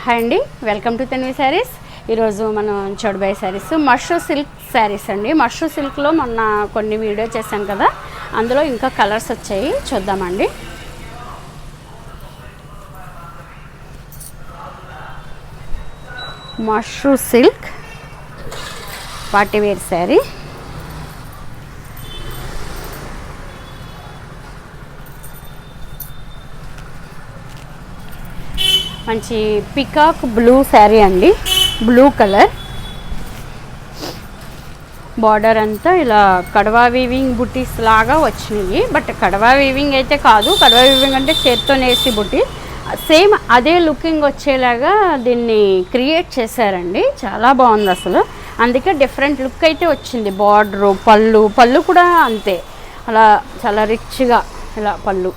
Hi అండి, welcome to Tanvi saris. ఈరోజు మనం చూడబోయే శారీస్ మష్రూ సిల్క్ శారీస్ అండి. మష్రూ సిల్క్లో మొన్న కొన్ని వీడియో చేశాం కదా, అందులో ఇంకా కలర్స్ వచ్చాయి, చూద్దామండి. Mashru silk party wear sari. మంచి పికాక్ బ్లూ శారీ అండి, బ్లూ కలర్. బార్డర్ అంతా ఇలా కడవా వీవింగ్ బుటీస్ లాగా వచ్చినాయి, బట్ కడవా వీవింగ్ అయితే కాదు. కడవా వీవింగ్ అంటే చేత్తో నేసి బుటీ, సేమ్ అదే లుకింగ్ వచ్చేలాగా దీన్ని క్రియేట్ చేశారండి. చాలా బాగుంది అసలు, అందుకే డిఫరెంట్ లుక్ అయితే వచ్చింది. బార్డరు, పళ్ళు కూడా అంతే, అలా చాలా రిచ్గా ఇలా పళ్ళు.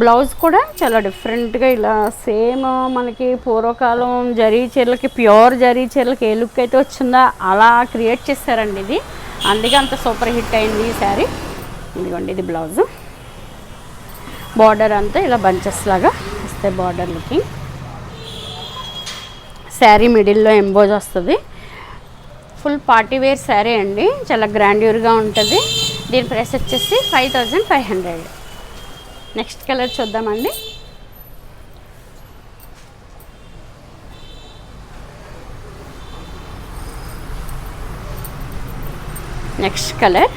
బ్లౌజ్ కూడా చాలా డిఫరెంట్గా ఇలా సేమ్ మనకి పూర్వకాలం జరీ చీరలకి, ప్యూర్ జరీ చీరలకి ఏ లుక్ అయితే వచ్చిందో అలా క్రియేట్ చేశారండి ఇది. అందుకే అంత సూపర్ హిట్ అయింది ఈ శారీ. ఇదిగోండి, ఇది బ్లౌజ్. బార్డర్ అంతా ఇలా బంచెస్ లాగా వస్తాయి బార్డర్ లుకింగ్. శారీ మిడిల్లో ఎంబోజ్ వస్తుంది. ఫుల్ పార్టీవేర్ శారీ అండి, చాలా గ్రాండ్యూర్గా ఉంటుంది. దీని ప్రైస్ వచ్చేసి 5500. నెక్స్ట్ కలర్ చూద్దామండి. నెక్స్ట్ కలర్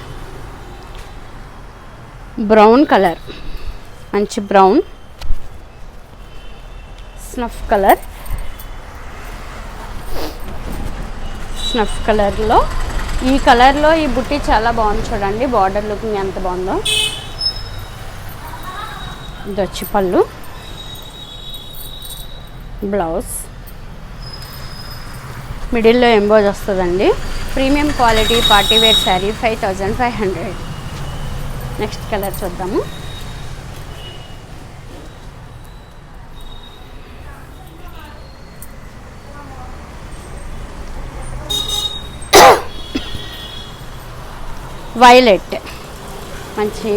బ్రౌన్ కలర్, మంచి బ్రౌన్ స్నఫ్ కలర్. స్నఫ్ కలర్లో ఈ కలర్లో ఈ బుట్టి చాలా బాగుంది చూడండి. బార్డర్ లుకింగ్ ఎంత బాగుందో. ఇది వచ్చి పళ్ళు, బ్లౌజ్. మిడిల్లో ఎంబోజ్ వస్తుందండి. Premium quality party wear sari 5500. Next colour చూద్దాము. వైలెట్, మంచి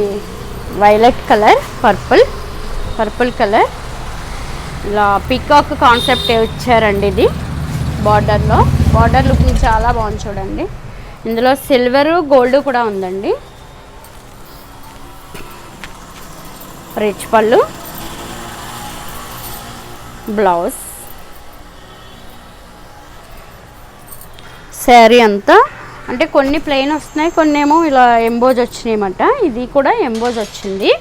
వైలెట్ కలర్, పర్పుల్ కలర్. ఇలా పీకాక్ కాన్సెప్ట్ ఇచ్చారండి ఇది బార్డర్లో. బార్డర్ లుకింగ్ చాలా బాగుంది చూడండి. ఇందులో సిల్వరు, గోల్డ్ కూడా ఉందండి. రిచ్ పళ్ళు, బ్లౌజ్. శారీ అంతా అంటే కొన్ని ప్లెయిన్ వస్తున్నాయి, కొన్ని ఏమో ఇలా ఎంబోజ్ వచ్చినాయి అన్నమాట. ఇది కూడా ఎంబోజ్ వచ్చింది.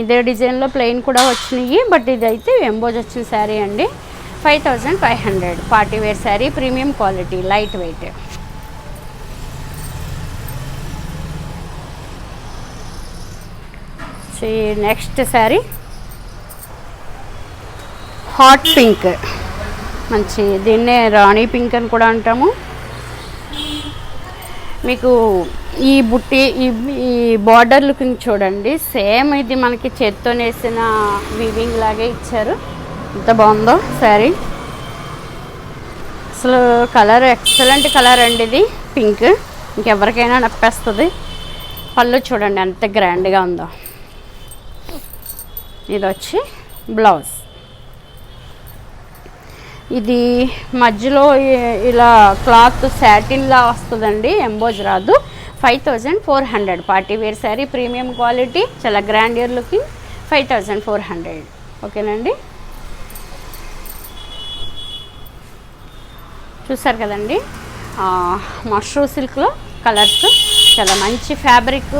ఇదే డిజైన్లో ప్లెయిన్ కూడా వచ్చినాయి, బట్ ఇదైతే ఎంబోజ్ వచ్చిన శారీ అండి. 5500 party wear sari, premium quality, light weight. Next sari hot pink, మంచి దీన్నే రాణి పింక్ అని కూడా అంటాము. మీకు ఈ బుట్టి ఈ బార్డర్ లుకింగ్ చూడండి, సేమ్ ఇది మనకి చేత్తో నేసిన వీవింగ్ లాగే ఇచ్చారు. ఎంత బాగుందో శారీ అసలు. కలర్ ఎక్సలెంట్ కలర్ అండి ఇది, పింక్. ఇంకెవరికైనా నప్పేస్తుంది. పళ్ళు చూడండి ఎంత గ్రాండ్గా ఉందో. ఇది వచ్చి బ్లౌజ్. ఇది మధ్యలో ఇలా క్లాత్ శాటిన్లా వస్తుందండి, ఎంబోజ్ రాదు. 5400 పార్టీవేర్ శారీ, ప్రీమియం క్వాలిటీ, చాలా గ్రాండియర్ లుకింగ్. 5400. ఓకేనండి, చూసారు కదండి. మష్రూ సిల్క్లో కలర్స్, చాలా మంచి ఫ్యాబ్రిక్,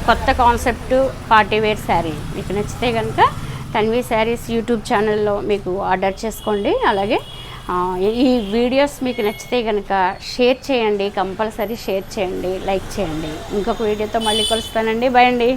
కొత్త కాన్సెప్ట్ పార్టీవేర్ శారీ. మీకు నచ్చితే కనుక తన్వి శారీస్ యూట్యూబ్ ఛానల్లో మీకు ఆర్డర్ చేసుకోండి. అలాగే ఈ వీడియోస్ మీకు నచ్చితే కనుక షేర్ చేయండి, కంపల్సరీ షేర్ చేయండి, లైక్ చేయండి. ఇంకొక వీడియోతో మళ్ళీ కలుస్తానండి. బాయ్ అండి.